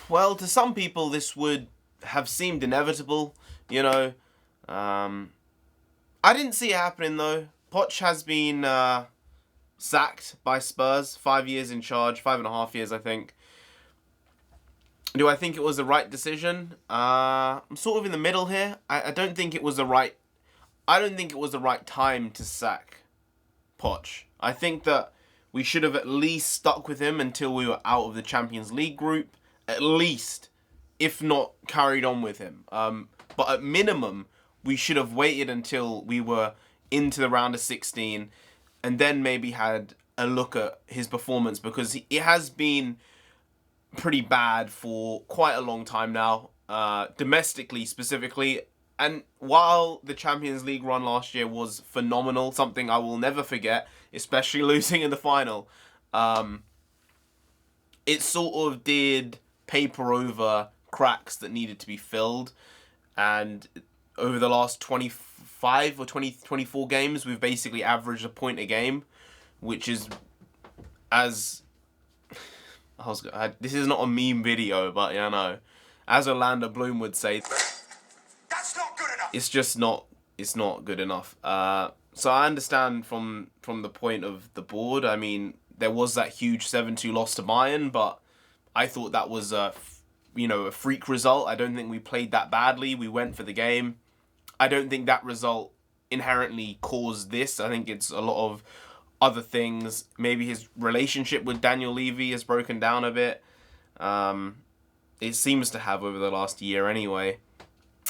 Well, to some people, this would have seemed inevitable. You know, I didn't see it happening though. Poch has been sacked by Spurs, 5 years in charge, 5.5 years, I think. Do I think it was the right decision? I'm sort of in the middle here. I don't think it was the right. I don't think it was the right time to sack Poch. I think that we should have at least stuck with him until we were out of the Champions League group. At least, if not carried on with him. But at minimum, we should have waited until we were into the round of 16 and then maybe had a look at his performance, because it has been pretty bad for quite a long time now, domestically specifically. And while the Champions League run last year was phenomenal, something I will never forget, especially losing in the final, it sort of did paper over cracks that needed to be filled. And over the last 25 or 24 games, we've basically averaged a point a game, which is, as this is not a meme video, but as Orlando Bloom would say, that's not good enough. It's just not. It's not good enough. So I understand from the point of the board. I mean, there was that huge 7-2 loss to Bayern, but I thought that was a freak result. I don't think we played that badly. We went for the game. I don't think that result inherently caused this. I think it's a lot of other things. Maybe his relationship with Daniel Levy has broken down a bit. It seems to have over the last year anyway,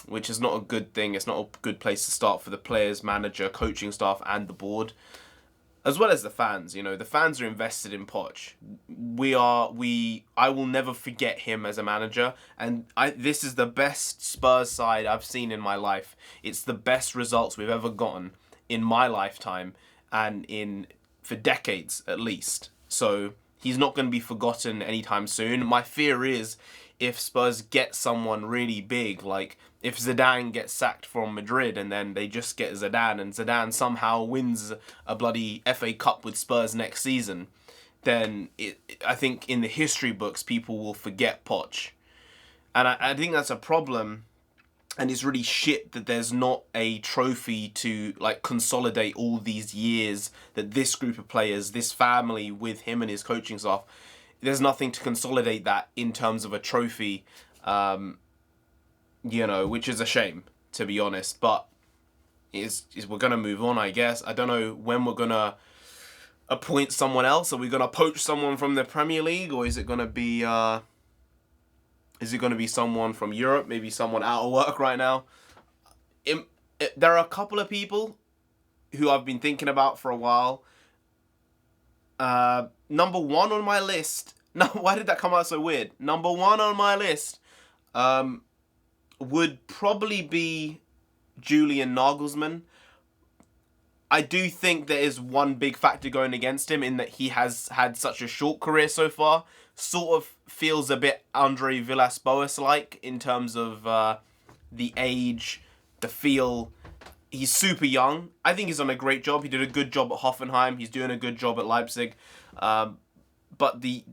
which is not a good thing. It's not a good place to start for the players, manager, coaching staff, and the board, as well as the fans. The fans are invested in Poch. I will never forget him as a manager, and this is the best Spurs side I've seen in my life. It's the best results we've ever gotten in my lifetime, and for decades at least. So he's not going to be forgotten anytime soon. My fear is if Spurs get someone really big, like if Zidane gets sacked from Madrid and then they just get Zidane, and Zidane somehow wins a bloody FA Cup with Spurs next season, then I think in the history books people will forget Poch. And I think that's a problem. And it's really shit that there's not a trophy to consolidate all these years that this group of players, this family with him and his coaching staff, there's nothing to consolidate that in terms of a trophy, which is a shame, to be honest. But we're going to move on, I guess. I don't know when we're going to appoint someone else. Are we going to poach someone from the Premier League, or is it going to be... Is it going to be someone from Europe? Maybe someone out of work right now? There are a couple of people who I've been thinking about for a while. Number one on my list... No, why did that come out so weird? Number one on my list would probably be Julian Nagelsmann. I do think there is one big factor going against him in that he has had such a short career so far. Sort of feels a bit Andre Villas-Boas-like in terms of the age, the feel. He's super young. I think he's done a great job. He did a good job at Hoffenheim. He's doing a good job at Leipzig. But the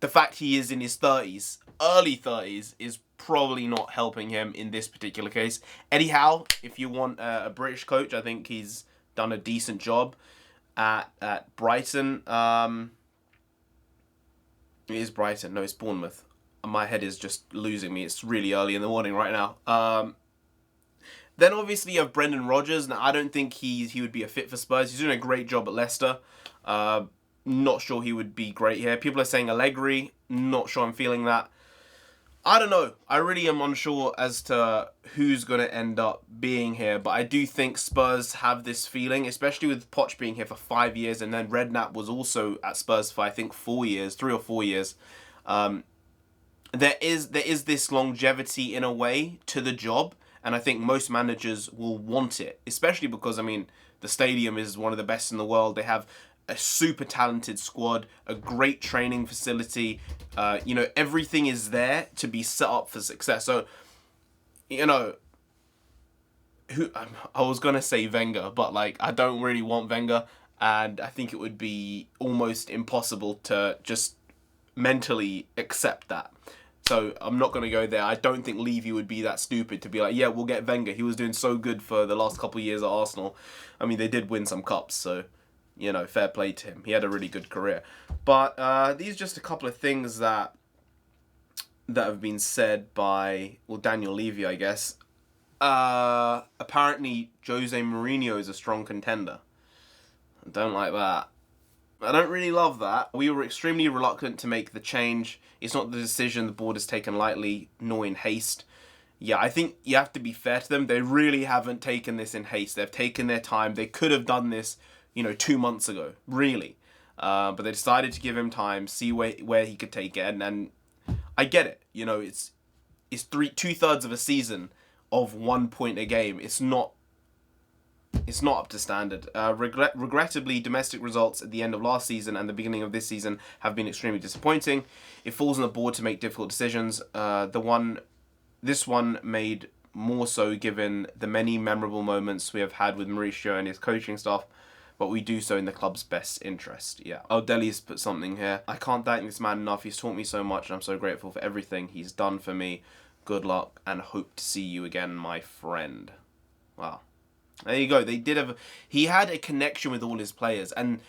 fact he is in his 30s, early 30s, is probably not helping him in this particular case. Eddie Howe, if you want a British coach, I think he's done a decent job at Brighton. It is Brighton. No, it's Bournemouth. My head is just losing me. It's really early in the morning right now. Then obviously you have Brendan Rodgers. Now, I don't think he would be a fit for Spurs. He's doing a great job at Leicester. Not sure he would be great here. People are saying Allegri. Not sure I'm feeling that. I don't know. I really am unsure as to who's going to end up being here. But I do think Spurs have this feeling, especially with Poch being here for 5 years. And then Redknapp was also at Spurs for, I think, 4 years, 3 or 4 years. There is this longevity in a way to the job. And I think most managers will want it. Especially because, the stadium is one of the best in the world. They have a super talented squad, a great training facility. Everything is there to be set up for success. So, I was going to say Wenger, but I don't really want Wenger. And I think it would be almost impossible to just mentally accept that. So I'm not going to go there. I don't think Levy would be that stupid to be like, yeah, we'll get Wenger. He was doing so good for the last couple of years at Arsenal. I mean, they did win some cups, so, you know, fair play to him. He had a really good career. But these are just a couple of things that have been said by, well, Daniel Levy, I guess. Apparently, Jose Mourinho is a strong contender. I don't like that. I don't really love that. We were extremely reluctant to make the change. It's not the decision the board has taken lightly, nor in haste. Yeah, I think you have to be fair to them. They really haven't taken this in haste. They've taken their time. They could have done this, you know, 2 months ago, really. But they decided to give him time, see where he could take it. And I get it. You know, it's 2/3 of a season of 1 point a game. It's not up to standard. Regrettably, domestic results at the end of last season and the beginning of this season have been extremely disappointing. It falls on the board to make difficult decisions. This one made more so given the many memorable moments we have had with Mauricio and his coaching staff, but we do so in the club's best interest. Yeah. Oh, Deli's put something here. I can't thank this man enough. He's taught me so much, and I'm so grateful for everything he's done for me. Good luck, and hope to see you again, my friend. Wow. There you go. He had a connection with all his players, and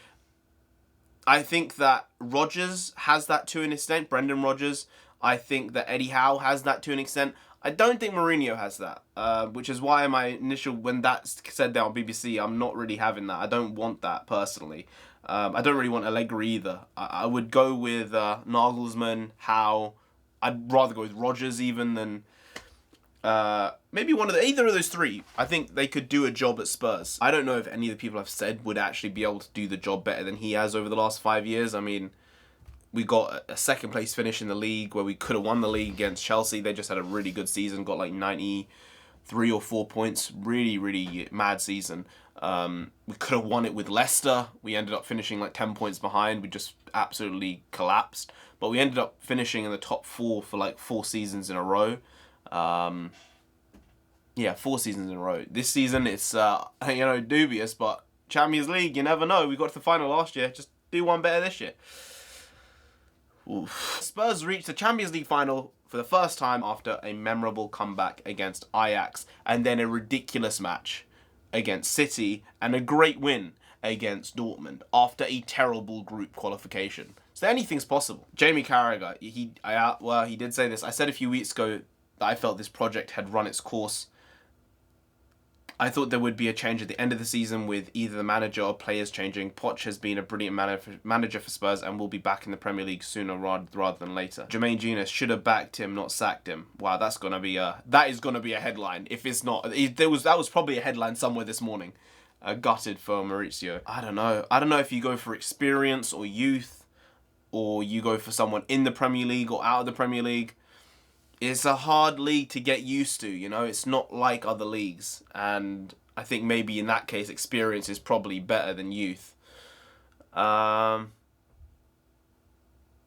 I think that Rodgers has that to an extent. Brendan Rodgers. I think that Eddie Howe has that to an extent. I don't think Mourinho has that, which is why when that's said there on BBC, I'm not really having that. I don't want that personally. I don't really want Allegri either. I would go with Nagelsmann, Howe. I'd rather go with Rodgers even than maybe either of those three. I think they could do a job at Spurs. I don't know if any of the people I've said would actually be able to do the job better than he has over the last 5 years. I mean, we got a second place finish in the league where we could have won the league against Chelsea. They just had a really good season, got like 93 or 4 points. Really, really mad season. We could have won it with Leicester. We ended up finishing like 10 points behind. We just absolutely collapsed. But we ended up finishing in the top 4 for like 4 seasons in a row. 4 seasons in a row. This season it's dubious, but Champions League, you never know. We got to the final last year. Just do one better this year. Oof. Spurs reached the Champions League final for the first time after a memorable comeback against Ajax, and then a ridiculous match against City, and a great win against Dortmund after a terrible group qualification. So anything's possible. Jamie Carragher, he did say this. I said a few weeks ago that I felt this project had run its course. I thought there would be a change at the end of the season with either the manager or players changing. Poch has been a brilliant manager for Spurs and will be back in the Premier League sooner rather than later. Jermaine Genius should have backed him, not sacked him. Wow, that is gonna be a headline. If it's not, that was probably a headline somewhere this morning. Gutted for Mauricio. I don't know if you go for experience or youth, or you go for someone in the Premier League or out of the Premier League. It's a hard league to get used to, you know. It's not like other leagues. And I think maybe in that case, experience is probably better than youth. It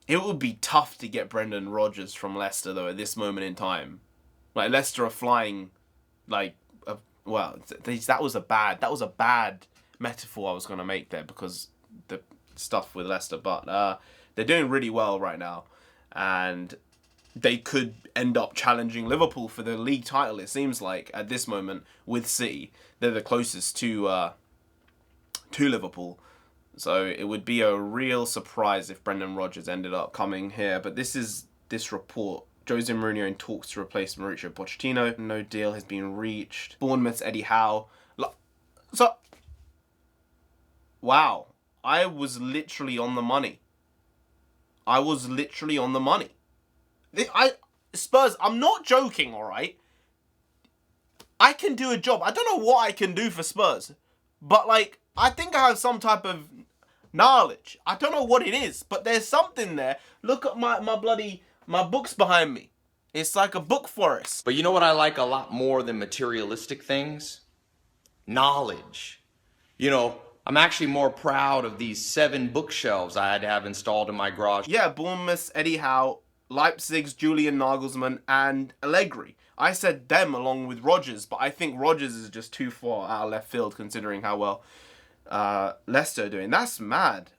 would be tough to get Brendan Rodgers from Leicester, though, at this moment in time. Like, Leicester are flying, like, that was a bad metaphor I was going to make there because the stuff with Leicester. But they're doing really well right now. And they could end up challenging Liverpool for the league title, it seems like, at this moment, with City. They're the closest to Liverpool. So it would be a real surprise if Brendan Rodgers ended up coming here. But this report. Jose Mourinho in talks to replace Mauricio Pochettino. No deal has been reached. Bournemouth's Eddie Howe. Wow. I was literally on the money. Spurs, I'm not joking, alright? I can do a job. I don't know what I can do for Spurs. But, like, I think I have some type of knowledge. I don't know what it is, but there's something there. Look at my books behind me. It's like a book forest. But you know what I like a lot more than materialistic things? Knowledge. You know, I'm actually more proud of these 7 bookshelves I had to have installed in my garage. Yeah, Bournemouth's Eddie Howe, Leipzig's Julian Nagelsmann, and Allegri. I said them along with Rodgers, but I think Rodgers is just too far out of left field considering how well Leicester are doing. That's mad.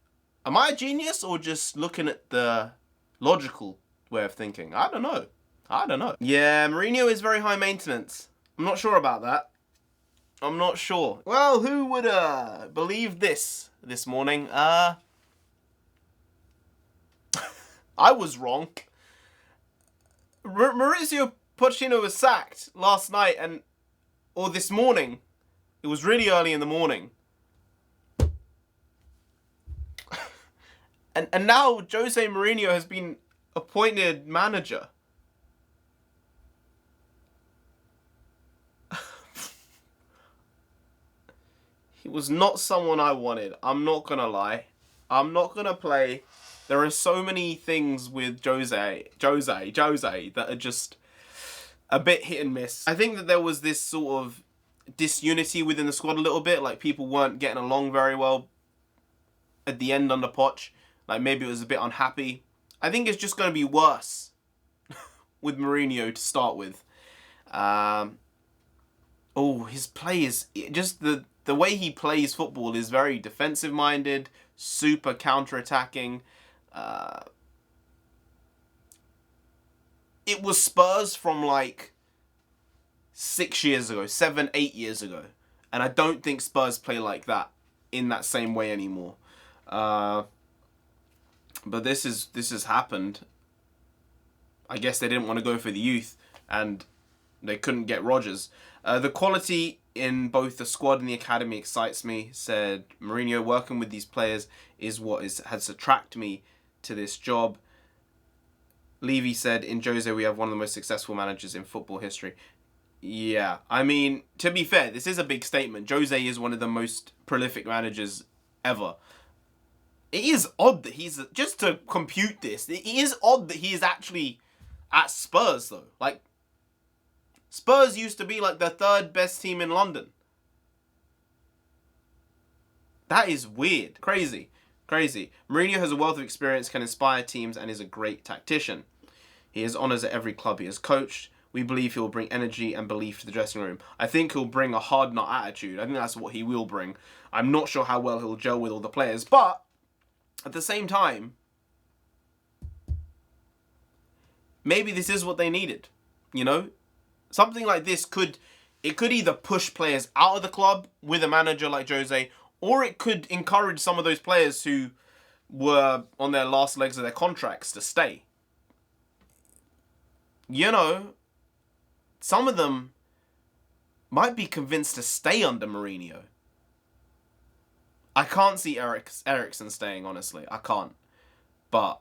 Am I a genius or just looking at the logical way of thinking. I don't know. Yeah, Mourinho is very high maintenance. I'm not sure about that. I'm not sure. Well, who would believe this morning? I was wrong. Mauricio Pochettino was sacked last night or this morning. It was really early in the morning. And now Jose Mourinho has been appointed manager. He was not someone I wanted. I'm not gonna lie. I'm not gonna play. There are so many things with Jose that are just a bit hit and miss. I think that there was this sort of disunity within the squad a little bit. Like, people weren't getting along very well at the end under Poch. Like, maybe it was a bit unhappy. I think it's just going to be worse with Mourinho to start with. His play is just the way he plays football is very defensive-minded, super counter-attacking. It was Spurs from like 6 years ago, 7, 8 years ago. And I don't think Spurs play like that in that same way anymore. But this has happened. I guess they didn't want to go for the youth, and they couldn't get Rodgers. The quality in both the squad and the academy excites me, said Mourinho. Working with these players is what has attracted me to this job. Levy said, in Jose, we have one of the most successful managers in football history. Yeah, I mean, to be fair, this is a big statement. Jose is one of the most prolific managers ever. It is odd that he's, just to compute this, it is odd that he is actually at Spurs, though. Like, Spurs used to be like the third best team in London. That is weird. Crazy. Mourinho has a wealth of experience, can inspire teams, and is a great tactician. He has honours at every club he has coached. We believe he'll bring energy and belief to the dressing room. I think he'll bring a hard nut attitude. I think that's what he will bring. I'm not sure how well he'll gel with all the players, but at the same time, maybe this is what they needed. You know? Something like this could either push players out of the club with a manager like Jose, or it could encourage some of those players who were on their last legs of their contracts to stay. You know, some of them might be convinced to stay under Mourinho. I can't see Eriksen staying, honestly. I can't. But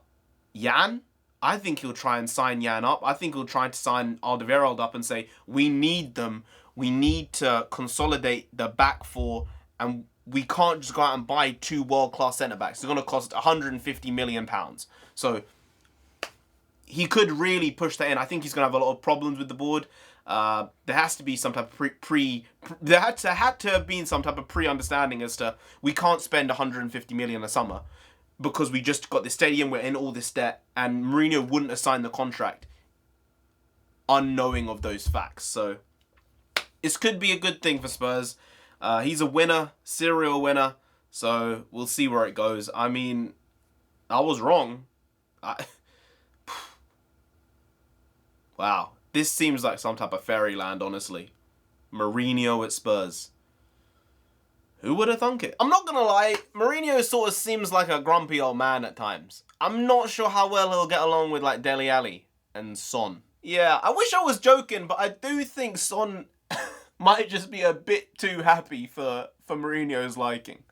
Jan, I think he'll try and sign Jan up. I think he'll try to sign Alderweireld up and say, we need them. We need to consolidate the back four, and we can't just go out and buy 2 world-class centre-backs. It's going to cost £150 million. So he could really push that in. I think he's going to have a lot of problems with the board. There has to be some type of there had to have been some type of pre-understanding as to we can't spend 150 million a summer because we just got this stadium, we're in all this debt, and Mourinho wouldn't have signed the contract unknowing of those facts. So this could be a good thing for Spurs. He's a winner, serial winner, so we'll see where it goes. I mean, I was wrong. Wow. This seems like some type of fairyland, honestly. Mourinho at Spurs. Who would have thunk it? I'm not going to lie, Mourinho sort of seems like a grumpy old man at times. I'm not sure how well he'll get along with, like, Dele Alli and Son. Yeah, I wish I was joking, but I do think Son might just be a bit too happy for Mourinho's liking.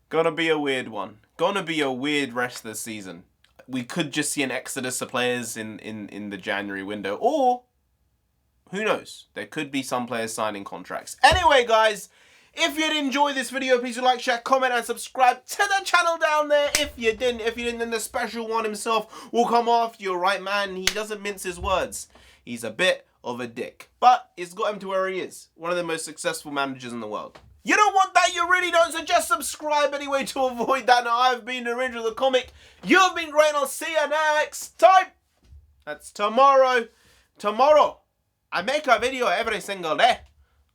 Gonna be a weird one. Gonna be a weird rest of the season. We could just see an exodus of players in the January window. Or, who knows? There could be some players signing contracts. Anyway, guys, if you did enjoy this video, please do like, share, comment, and subscribe to the channel down there. If you didn't, then the special one himself will come after you, right, man? He doesn't mince his words. He's a bit of a dick. But it's got him to where he is. One of the most successful managers in the world. You don't want that, you really don't, so just subscribe anyway to avoid that. Now, I've been NarendraTheComic. You've been great, and I'll see you next time. That's tomorrow. Tomorrow, I make a video every single day.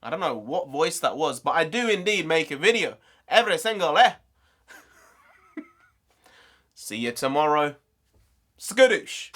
I don't know what voice that was, but I do indeed make a video every single day. See you tomorrow. Skadoosh.